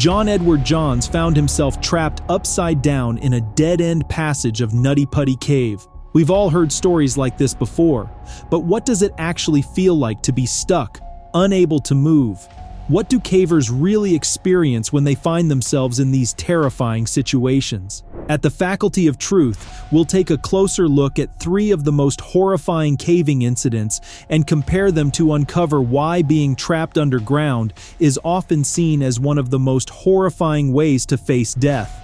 John Edward Johns found himself trapped upside down in a dead-end passage of Nutty Putty Cave. We've all heard stories like this before, but what does it actually feel like to be stuck, unable to move? What do cavers really experience when they find themselves in these terrifying situations? At the Faculty of Truth, we'll take a closer look at 3 of the most horrifying caving incidents and compare them to uncover why being trapped underground is often seen as one of the most horrifying ways to face death.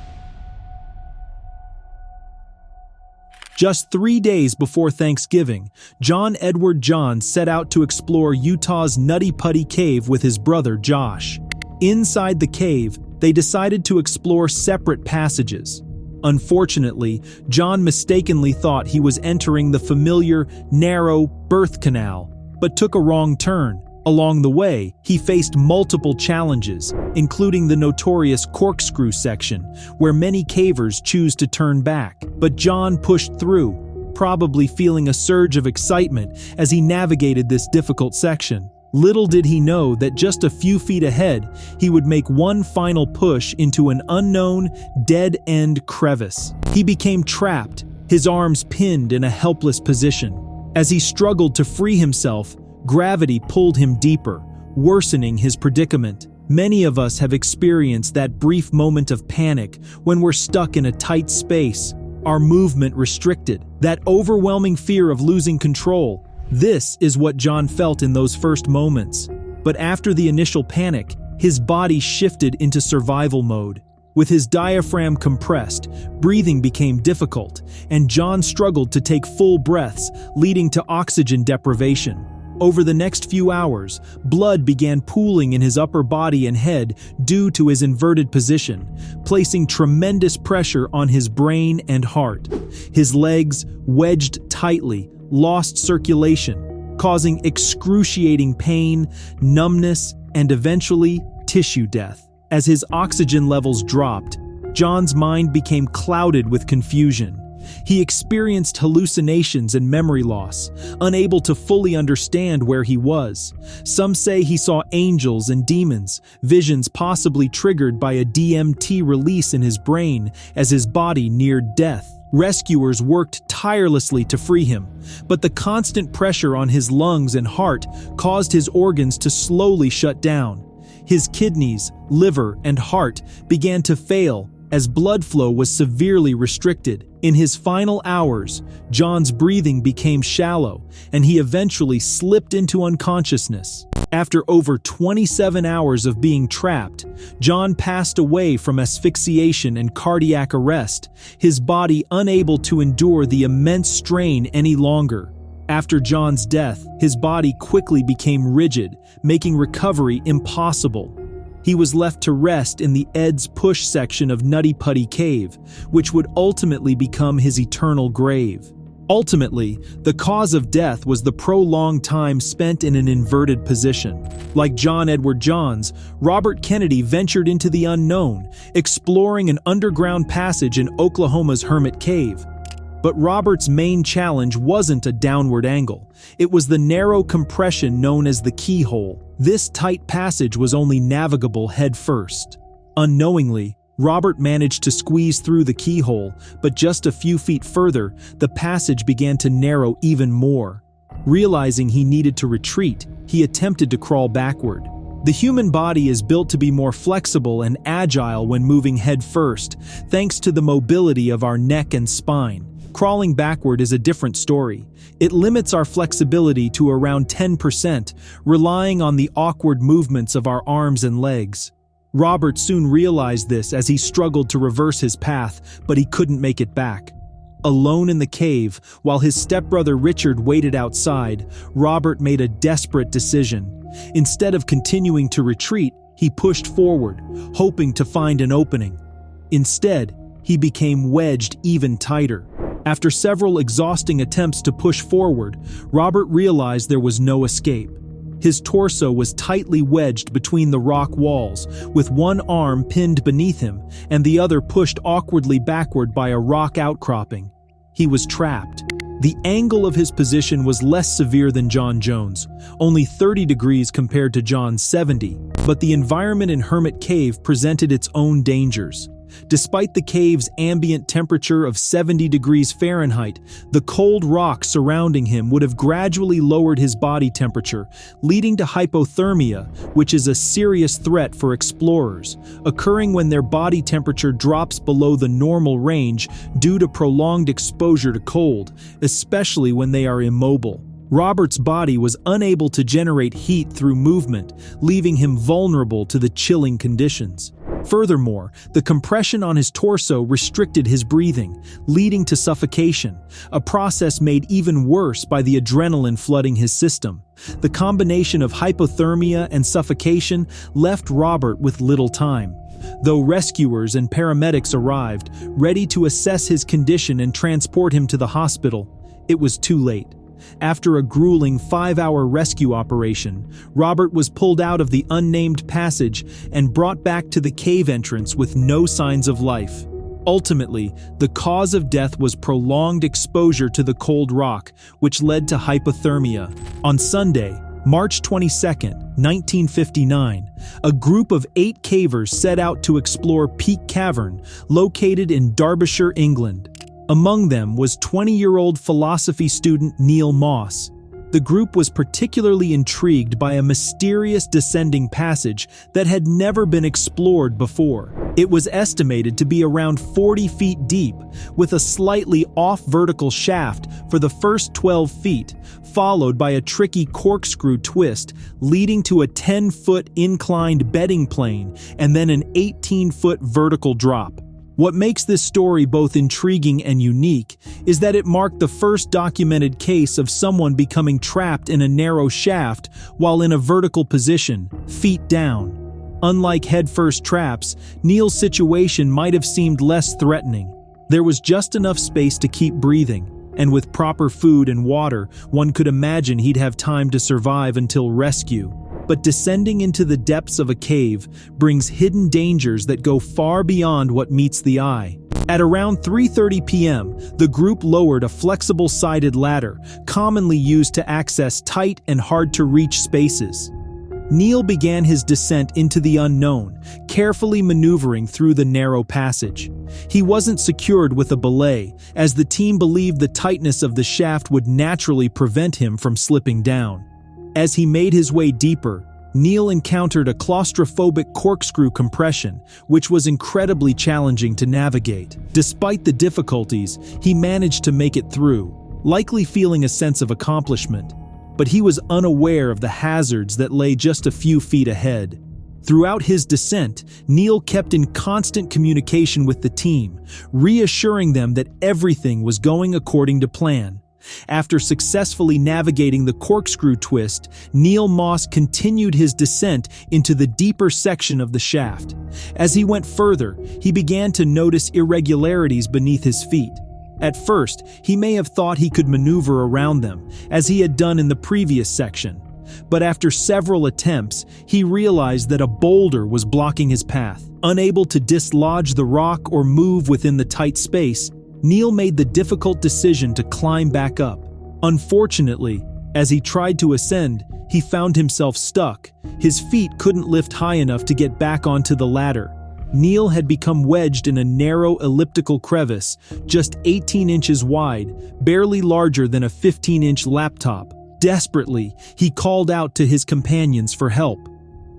Just 3 days before Thanksgiving, John Edward Johns set out to explore Utah's Nutty Putty Cave with his brother Josh. Inside the cave, they decided to explore separate passages. Unfortunately, John mistakenly thought he was entering the familiar, narrow birth canal, but took a wrong turn. Along the way, he faced multiple challenges, including the notorious corkscrew section, where many cavers choose to turn back. But John pushed through, probably feeling a surge of excitement as he navigated this difficult section. Little did he know that just a few feet ahead, he would make one final push into an unknown, dead-end crevice. He became trapped, his arms pinned in a helpless position. As he struggled to free himself, gravity pulled him deeper, worsening his predicament. Many of us have experienced that brief moment of panic when we're stuck in a tight space, our movement restricted, that overwhelming fear of losing control. This is what John felt in those first moments. But after the initial panic, his body shifted into survival mode. With his diaphragm compressed, breathing became difficult, and John struggled to take full breaths, leading to oxygen deprivation. Over the next few hours, blood began pooling in his upper body and head due to his inverted position, placing tremendous pressure on his brain and heart. His legs, wedged tightly, lost circulation, causing excruciating pain, numbness, and eventually tissue death. As his oxygen levels dropped, John's mind became clouded with confusion. He experienced hallucinations and memory loss, unable to fully understand where he was. Some say he saw angels and demons, visions possibly triggered by a DMT release in his brain as his body neared death. Rescuers worked tirelessly to free him, but the constant pressure on his lungs and heart caused his organs to slowly shut down. His kidneys, liver, and heart began to fail as blood flow was severely restricted. In his final hours, John's breathing became shallow, and he eventually slipped into unconsciousness. After over 27 hours of being trapped, John passed away from asphyxiation and cardiac arrest, his body unable to endure the immense strain any longer. After John's death, his body quickly became rigid, making recovery impossible. He was left to rest in the Ed's Push section of Nutty Putty Cave, which would ultimately become his eternal grave. Ultimately, the cause of death was the prolonged time spent in an inverted position. Like John Edward Johns, Robert Kennedy ventured into the unknown, exploring an underground passage in Oklahoma's Hermit Cave. But Robert's main challenge wasn't a downward angle. It was the narrow compression known as the keyhole. This tight passage was only navigable head first. Unknowingly, Robert managed to squeeze through the keyhole, but just a few feet further, the passage began to narrow even more. Realizing he needed to retreat, he attempted to crawl backward. The human body is built to be more flexible and agile when moving head first, thanks to the mobility of our neck and spine. Crawling backward is a different story. It limits our flexibility to around 10%, relying on the awkward movements of our arms and legs. Robert soon realized this as he struggled to reverse his path, but he couldn't make it back. Alone in the cave, while his stepbrother Richard waited outside, Robert made a desperate decision. Instead of continuing to retreat, he pushed forward, hoping to find an opening. Instead, he became wedged even tighter. After several exhausting attempts to push forward, Robert realized there was no escape. His torso was tightly wedged between the rock walls, with one arm pinned beneath him and the other pushed awkwardly backward by a rock outcropping. He was trapped. The angle of his position was less severe than John Jones, only 30 degrees compared to John's 70, but the environment in Hermit Cave presented its own dangers. Despite the cave's ambient temperature of 70 degrees Fahrenheit, the cold rock surrounding him would have gradually lowered his body temperature, leading to hypothermia, which is a serious threat for explorers, occurring when their body temperature drops below the normal range due to prolonged exposure to cold, especially when they are immobile. Robert's body was unable to generate heat through movement, leaving him vulnerable to the chilling conditions. Furthermore, the compression on his torso restricted his breathing, leading to suffocation, a process made even worse by the adrenaline flooding his system. The combination of hypothermia and suffocation left Robert with little time. Though rescuers and paramedics arrived, ready to assess his condition and transport him to the hospital, it was too late. After a grueling 5-hour rescue operation, Robert was pulled out of the unnamed passage and brought back to the cave entrance with no signs of life. Ultimately, the cause of death was prolonged exposure to the cold rock, which led to hypothermia. On Sunday, March 22, 1959, a group of 8 cavers set out to explore Peak Cavern, located in Derbyshire, England. Among them was 20-year-old philosophy student Neil Moss. The group was particularly intrigued by a mysterious descending passage that had never been explored before. It was estimated to be around 40 feet deep, with a slightly off-vertical shaft for the first 12 feet, followed by a tricky corkscrew twist leading to a 10-foot inclined bedding plane and then an 18-foot vertical drop. What makes this story both intriguing and unique is that it marked the first documented case of someone becoming trapped in a narrow shaft while in a vertical position, feet down. Unlike head-first traps, Neil's situation might have seemed less threatening. There was just enough space to keep breathing, and with proper food and water, one could imagine he'd have time to survive until rescue. But descending into the depths of a cave brings hidden dangers that go far beyond what meets the eye. At around 3:30 p.m., the group lowered a flexible sided ladder, commonly used to access tight and hard-to-reach spaces. Neil began his descent into the unknown, carefully maneuvering through the narrow passage. He wasn't secured with a belay, as the team believed the tightness of the shaft would naturally prevent him from slipping down. As he made his way deeper, Neil encountered a claustrophobic corkscrew compression, which was incredibly challenging to navigate. Despite the difficulties, he managed to make it through, likely feeling a sense of accomplishment. But he was unaware of the hazards that lay just a few feet ahead. Throughout his descent, Neil kept in constant communication with the team, reassuring them that everything was going according to plan. After successfully navigating the corkscrew twist, Neil Moss continued his descent into the deeper section of the shaft. As he went further, he began to notice irregularities beneath his feet. At first, he may have thought he could maneuver around them, as he had done in the previous section. But after several attempts, he realized that a boulder was blocking his path. Unable to dislodge the rock or move within the tight space, Neil made the difficult decision to climb back up. Unfortunately, as he tried to ascend, he found himself stuck. His feet couldn't lift high enough to get back onto the ladder. Neil had become wedged in a narrow elliptical crevice, just 18 inches wide, barely larger than a 15-inch laptop. Desperately, he called out to his companions for help.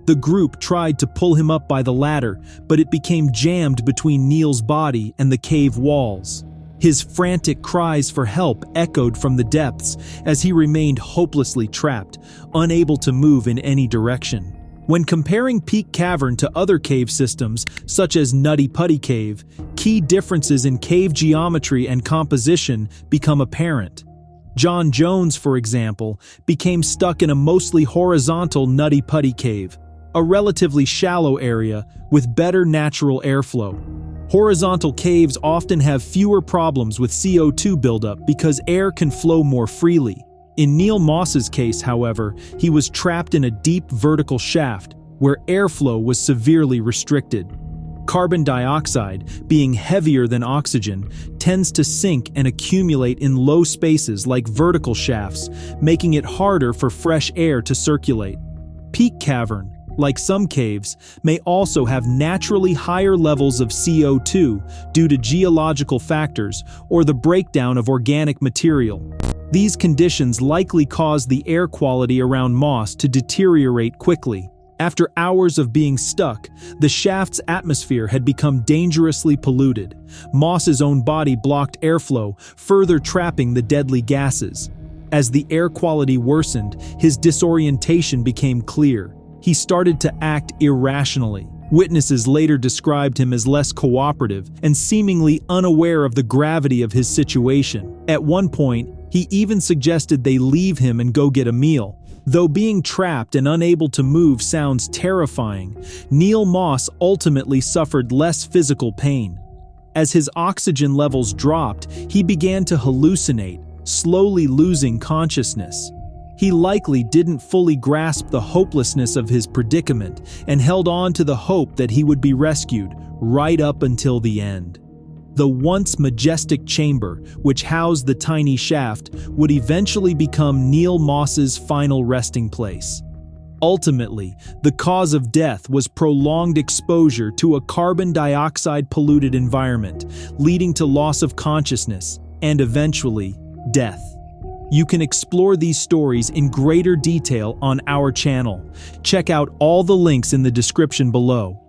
The group tried to pull him up by the ladder, but it became jammed between Neil's body and the cave walls. His frantic cries for help echoed from the depths as he remained hopelessly trapped, unable to move in any direction. When comparing Peak Cavern to other cave systems, such as Nutty Putty Cave, key differences in cave geometry and composition become apparent. John Jones, for example, became stuck in a mostly horizontal Nutty Putty Cave, a relatively shallow area with better natural airflow. Horizontal caves often have fewer problems with CO2 buildup because air can flow more freely. In Neil Moss's case, however, he was trapped in a deep vertical shaft where airflow was severely restricted. Carbon dioxide, being heavier than oxygen, tends to sink and accumulate in low spaces like vertical shafts, making it harder for fresh air to circulate. Peak cavern, like some caves, may also have naturally higher levels of CO2 due to geological factors or the breakdown of organic material. These conditions likely cause the air quality around moss to deteriorate quickly. After hours of being stuck, the shaft's atmosphere had become dangerously polluted. Moss's own body blocked airflow, further trapping the deadly gases. As the air quality worsened, his disorientation became clear. He started to act irrationally. Witnesses later described him as less cooperative and seemingly unaware of the gravity of his situation. At one point, he even suggested they leave him and go get a meal. Though being trapped and unable to move sounds terrifying, Neil Moss ultimately suffered less physical pain. As his oxygen levels dropped, he began to hallucinate, slowly losing consciousness. He likely didn't fully grasp the hopelessness of his predicament and held on to the hope that he would be rescued right up until the end. The once majestic chamber, which housed the tiny shaft, would eventually become Neil Moss's final resting place. Ultimately, the cause of death was prolonged exposure to a carbon dioxide-polluted environment, leading to loss of consciousness and eventually death. You can explore these stories in greater detail on our channel. Check out all the links in the description below.